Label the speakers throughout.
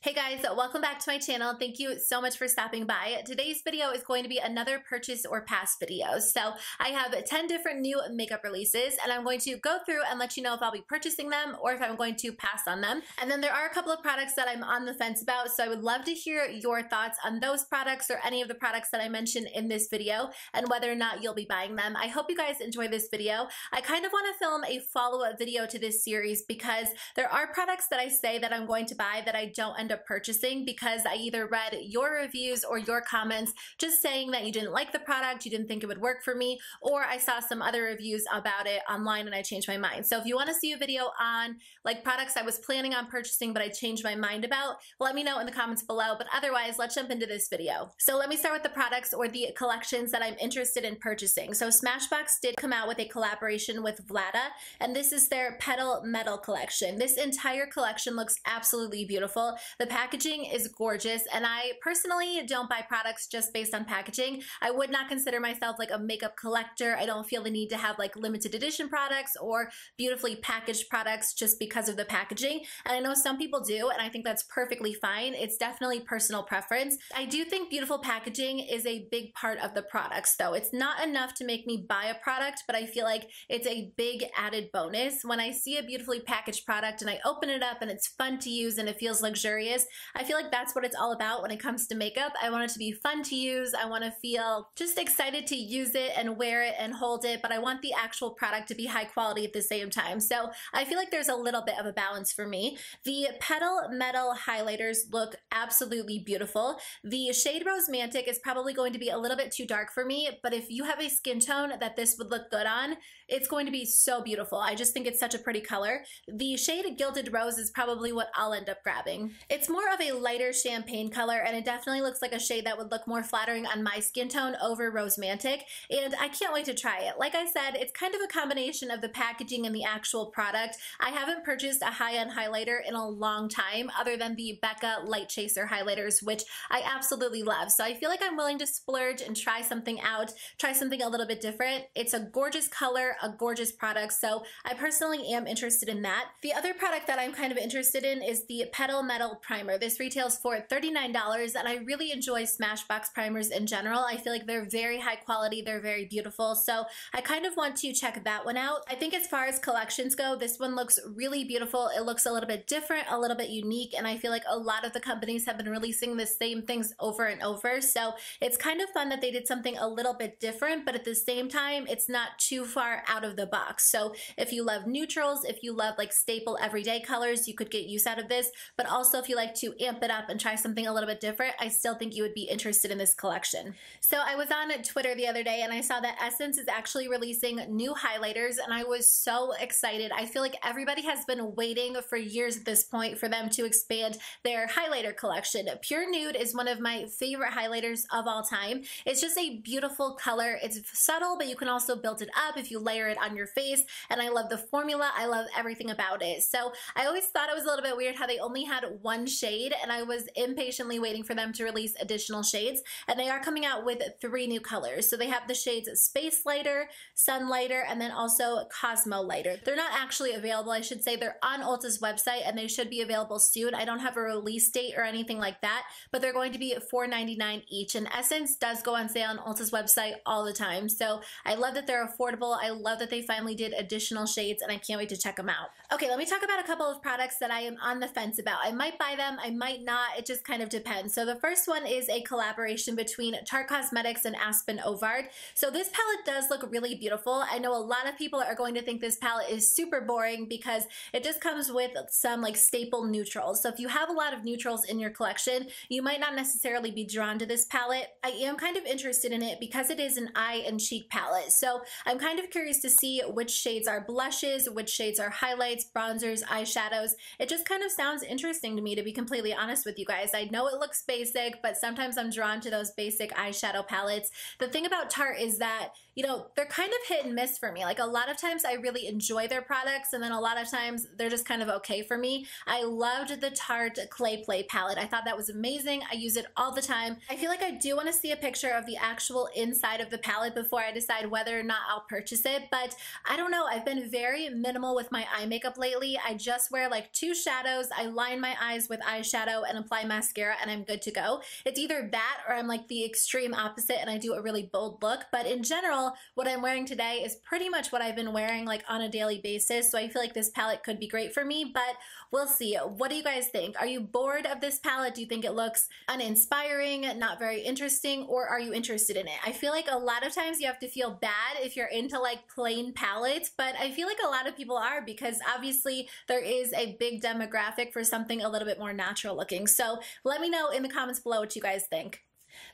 Speaker 1: Hey guys, welcome back to my channel. Thank you so much for stopping by. Today's video is going to be another purchase or pass video. So I have 10 different new makeup releases and I'm going to go through and let you know if I'll be purchasing them or if I'm going to pass on them. And then there are a couple of products that I'm on the fence about, so I would love to hear your thoughts on those products or any of the products that I mentioned in this video and whether or not you'll be buying them. I hope you guys enjoy this video. I kind of want to film a follow-up video to this series because there are products that I say that I'm going to buy that I don't end up purchasing because I either read your reviews or your comments just saying that you didn't like the product, you didn't think it would work for me, or I saw some other reviews about it online and I changed my mind. So if you want to see a video on like products I was planning on purchasing but I changed my mind about, let me know in the comments below. But otherwise, let's jump into this video. So let me start with the products or the collections that I'm interested in purchasing. So Smashbox did come out with a collaboration with Vlada, and this is their Petal Metal Collection. This entire collection looks absolutely beautiful. The packaging is gorgeous, and I personally don't buy products just based on packaging. I would not consider myself like a makeup collector. I don't feel the need to have like limited edition products or beautifully packaged products just because of the packaging. And I know some people do, and I think that's perfectly fine. It's definitely personal preference. I do think beautiful packaging is a big part of the products though. It's not enough to make me buy a product, but I feel like it's a big added bonus. When I see a beautifully packaged product and I open it up and it's fun to use and it feels luxurious, I feel like that's what it's all about when it comes to makeup. I want it to be fun to use. I want to feel just excited to use it and wear it and hold it, but I want the actual product to be high quality at the same time. So I feel like there's a little bit of a balance for me. The Petal Metal Highlighters look absolutely beautiful. The shade Rosemantic is probably going to be a little bit too dark for me, but if you have a skin tone that this would look good on, it's going to be so beautiful. I just think it's such a pretty color. The shade Gilded Rose is probably what I'll end up grabbing. It's more of a lighter champagne color, and it definitely looks like a shade that would look more flattering on my skin tone over Rosemantic, and I can't wait to try it. Like I said, it's kind of a combination of the packaging and the actual product. I haven't purchased a high-end highlighter in a long time other than the Becca Light Chaser highlighters, which I absolutely love. So I feel like I'm willing to splurge and try something out, try something a little bit different. It's a gorgeous color, a gorgeous product, so I personally am interested in that. The other product that I'm kind of interested in is the Petal Metal Primer. This retails for $39, and I really enjoy Smashbox primers in general. I feel like they're very high quality, they're very beautiful, so I kind of want to check that one out. I think as far as collections go, this one looks really beautiful. It looks a little bit different, a little bit unique, and I feel like a lot of the companies have been releasing the same things over and over, so it's kind of fun that they did something a little bit different, but at the same time, it's not too far out of the box. So if you love neutrals, if you love like staple everyday colors, you could get use out of this, but also if you like to amp it up and try something a little bit different, I still think you would be interested in this collection. So I was on Twitter the other day and I saw that Essence is actually releasing new highlighters, and I was so excited. I feel like everybody has been waiting for years at this point for them to expand their highlighter collection. Pure Nude is one of my favorite highlighters of all time. It's just a beautiful color. It's subtle, but you can also build it up if you layer it on your face, and I love the formula. I love everything about it. So I always thought it was a little bit weird how they only had one shade, and I was impatiently waiting for them to release additional shades, and they are coming out with 3 new colors. So they have the shades Space Lighter, Sun Lighter, and then also Cosmo Lighter. They're not actually available, I should say. They're on Ulta's website and they should be available soon. I don't have a release date or anything like that, but they're going to be $4.99 each, and Essence does go on sale on Ulta's website all the time. So I love that they're affordable. I love that they finally did additional shades, and I can't wait to check them out. Okay, let me talk about a couple of products that I am on the fence about. I might buy them, I might not, it just kind of depends. So the first one is a collaboration between Tarte Cosmetics and Aspyn Ovard. So this palette does look really beautiful. I know a lot of people are going to think this palette is super boring because it just comes with some like staple neutrals. So if you have a lot of neutrals in your collection, you might not necessarily be drawn to this palette. I am kind of interested in it because it is an eye and cheek palette. So I'm kind of curious to see which shades are blushes, which shades are highlights, bronzers, eyeshadows. It just kind of sounds interesting to me, to be completely honest with you guys. I know it looks basic, but sometimes I'm drawn to those basic eyeshadow palettes. The thing about Tarte is that, you know, they're kind of hit and miss for me. Like a lot of times I really enjoy their products, and then a lot of times they're just kind of okay for me. I loved the Tarte Clay Play palette. I thought that was amazing. I use it all the time. I feel like I do want to see a picture of the actual inside of the palette before I decide whether or not I'll purchase it, but I don't know. I've been very minimal with my eye makeup lately. I just wear like 2 shadows. I line my eyes with with eyeshadow and apply mascara and I'm good to go. It's either that or I'm like the extreme opposite and I do a really bold look. But in general, what I'm wearing today is pretty much what I've been wearing like on a daily basis. So I feel like this palette could be great for me, but we'll see. What do you guys think? Are you bored of this palette? Do you think it looks uninspiring, not very interesting, or are you interested in it? I feel like a lot of times you have to feel bad if you're into like plain palettes, but I feel like a lot of people are because obviously there is a big demographic for something a little bit more natural looking. So let me know in the comments below what you guys think.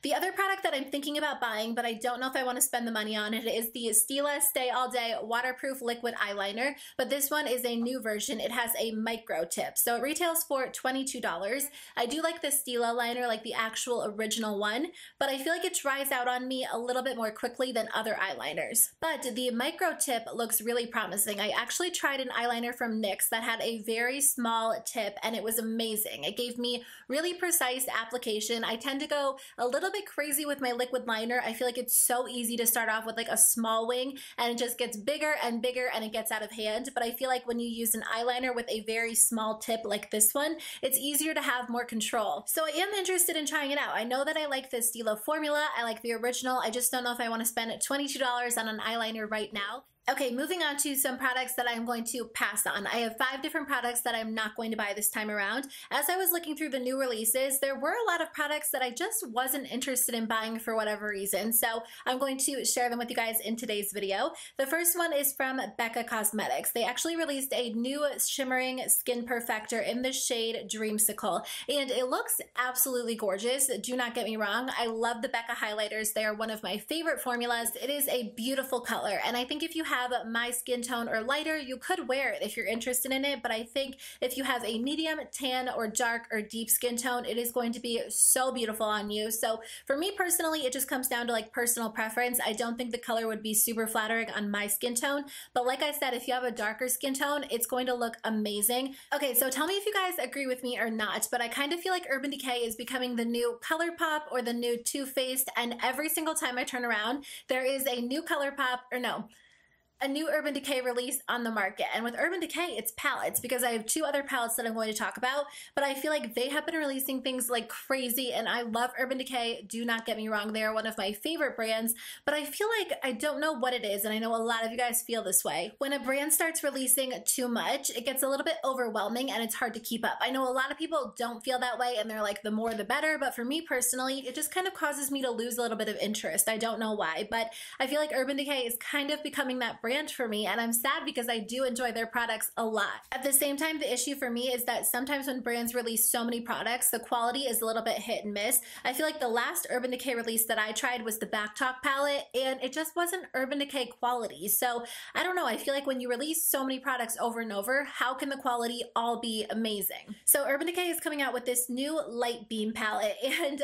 Speaker 1: The other product that I'm thinking about buying, but I don't know if I want to spend the money on it, is the Stila Stay All Day Waterproof Liquid Eyeliner, but this one is a new version. It has a micro tip, so it retails for $22. I do like the Stila liner, like the actual original one, but I feel like it dries out on me a little bit more quickly than other eyeliners. But the micro tip looks really promising. I actually tried an eyeliner from NYX that had a very small tip, and it was amazing. It gave me really precise application. I tend to go a little bit crazy with my liquid liner. I feel like it's so easy to start off with like a small wing and it just gets bigger and bigger and it gets out of hand. But I feel like when you use an eyeliner with a very small tip like this one, it's easier to have more control. So I am interested in trying it out. I know that I like the Stila formula. I like the original. I just don't know if I want to spend $22 on an eyeliner right now. Okay, moving on to some products that I'm going to pass on. I have 5 different products that I'm not going to buy this time around. As I was looking through the new releases, there were a lot of products that I just wasn't interested in buying for whatever reason. So I'm going to share them with you guys in today's video. The first one is from Becca Cosmetics. They actually released a new shimmering skin perfector in the shade Dreamsicle, and it looks absolutely gorgeous. Do not get me wrong. I love the Becca highlighters. They are one of my favorite formulas. It is a beautiful color, and I think if you have my skin tone or lighter, you could wear it if you're interested in it, but I think if you have a medium, tan, or dark or deep skin tone, it is going to be so beautiful on you. So for me personally, it just comes down to like personal preference. I don't think the color would be super flattering on my skin tone, but like I said, if you have a darker skin tone, it's going to look amazing. Okay, so tell me if you guys agree with me or not, but I kind of feel like Urban Decay is becoming the new ColourPop or the new Too Faced, and every single time I turn around, there is a new ColourPop, or no, a new Urban Decay release on the market. And with Urban Decay, it's palettes, because I have 2 other palettes that I'm going to talk about, but I feel like they have been releasing things like crazy, and I love Urban Decay. Do not get me wrong, they are one of my favorite brands, but I feel like I don't know what it is, and I know a lot of you guys feel this way. When a brand starts releasing too much, it gets a little bit overwhelming and it's hard to keep up. I know a lot of people don't feel that way and they're like, the more the better, but for me personally, it just kind of causes me to lose a little bit of interest. I don't know why, but I feel like Urban Decay is kind of becoming that brand for me, and I'm sad because I do enjoy their products a lot. At the same time, the issue for me is that sometimes when brands release so many products, the quality is a little bit hit and miss. I feel like the last Urban Decay release that I tried was the Back Talk palette, and it just wasn't Urban Decay quality. So I don't know, I feel like when you release so many products over and over, how can the quality all be amazing? So Urban Decay is coming out with this new Lightbeam palette, and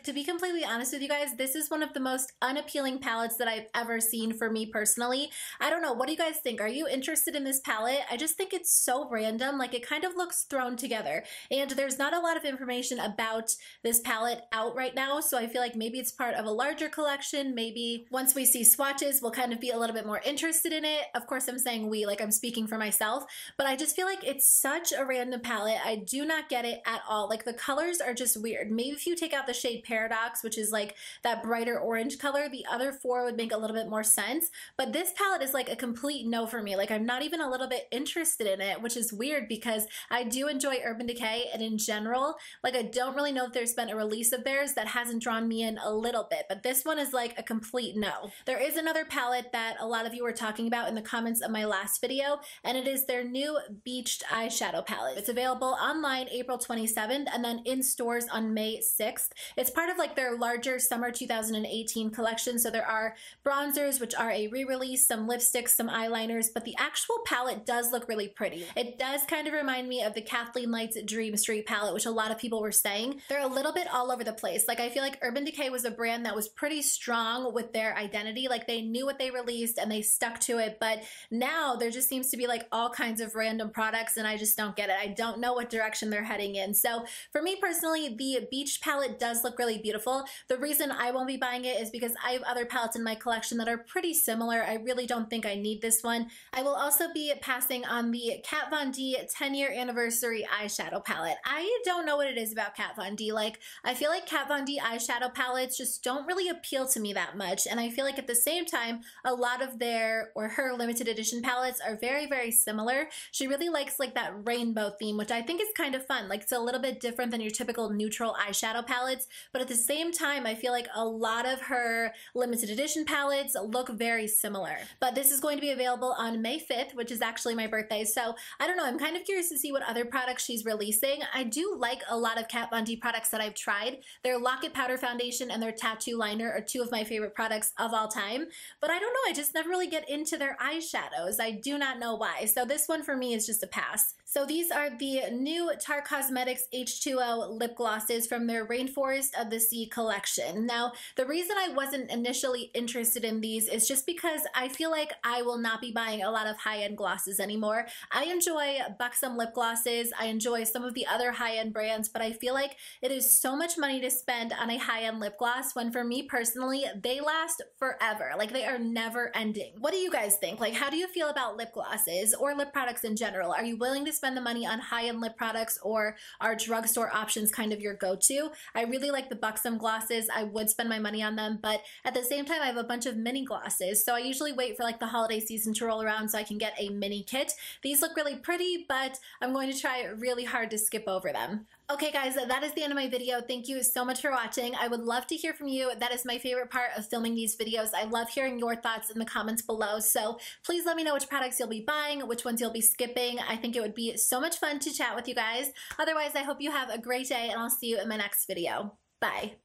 Speaker 1: to be completely honest with you guys, this is one of the most unappealing palettes that I've ever seen for me personally. I don't know, what do you guys think? Are you interested in this palette? I just think it's so random, like it kind of looks thrown together, and there's not a lot of information about this palette out right now, so I feel like maybe it's part of a larger collection. Maybe once we see swatches, we'll kind of be a little bit more interested in it. Of course, I'm saying we, like I'm speaking for myself, but I just feel like it's such a random palette. I do not get it at all. Like the colors are just weird. Maybe if you take out the shade Paradox, which is like that brighter orange color, the other 4 would make a little bit more sense, but this palette is like a complete no for me. Like I'm not even a little bit interested in it, which is weird because I do enjoy Urban Decay, and in general, like I don't really know if there's been a release of theirs that hasn't drawn me in a little bit, but this one is like a complete no. There is another palette that a lot of you were talking about in the comments of my last video, and it is their new Beached Eyeshadow palette. It's available online April 27th and then in stores on May 6th. It's part of like their larger summer 2018 collection, so there are bronzers, which are a re-release, some lipsticks, some eyeliners, but the actual palette does look really pretty. It does kind of remind me of the Kathleen Light's Dream Street palette, which a lot of people were saying. They're a little bit all over the place. Like I feel like Urban Decay was a brand that was pretty strong with their identity. Like they knew what they released and they stuck to it, but now there just seems to be like all kinds of random products, and I just don't get it. I don't know what direction they're heading in. So for me personally, the Beach palette does does look really beautiful. The reason I won't be buying it is because I have other palettes in my collection that are pretty similar. I really don't think I need this one. I will also be passing on the Kat Von D 10-year anniversary eyeshadow palette. I don't know what it is about Kat Von D. Like, I feel like Kat Von D eyeshadow palettes just don't really appeal to me that much. And I feel like at the same time, a lot of their or her limited edition palettes are very, very similar. She really likes like that rainbow theme, which I think is kind of fun. Like, it's a little bit different than your typical neutral eyeshadow palettes, but at the same time, I feel like a lot of her limited edition palettes look very similar. But this is going to be available on May 5th, which is actually my birthday. So I don't know, I'm kind of curious to see what other products she's releasing. I do like a lot of Kat Von D products that I've tried. Their Lock-It Powder Foundation and their Tattoo Liner are two of my favorite products of all time. But I don't know, I just never really get into their eyeshadows. I do not know why. So this one for me is just a pass. So these are the new Tarte Cosmetics H20 Lip Glosses from their Rainforest of the Sea collection. Now, the reason I wasn't initially interested in these is just because I feel like I will not be buying a lot of high-end glosses anymore. I enjoy buxom lip glosses. I enjoy some of the other high-end brands, but I feel like it is so much money to spend on a high-end lip gloss when for me personally, they last forever. Like, they are never ending. What do you guys think? Like, how do you feel about lip glosses or lip products in general? Are you willing to spend the money on high-end lip products, or are drugstore options kind of your go-to? I really like the buxom glosses. I would spend my money on them, but at the same time, I have a bunch of mini glosses. So I usually wait for like the holiday season to roll around so I can get a mini kit. These look really pretty, but I'm going to try really hard to skip over them. Okay guys, that is the end of my video. Thank you so much for watching. I would love to hear from you. That is my favorite part of filming these videos. I love hearing your thoughts in the comments below. So please let me know which products you'll be buying, which ones you'll be skipping. I think it would be so much fun to chat with you guys. Otherwise, I hope you have a great day and I'll see you in my next video. Bye.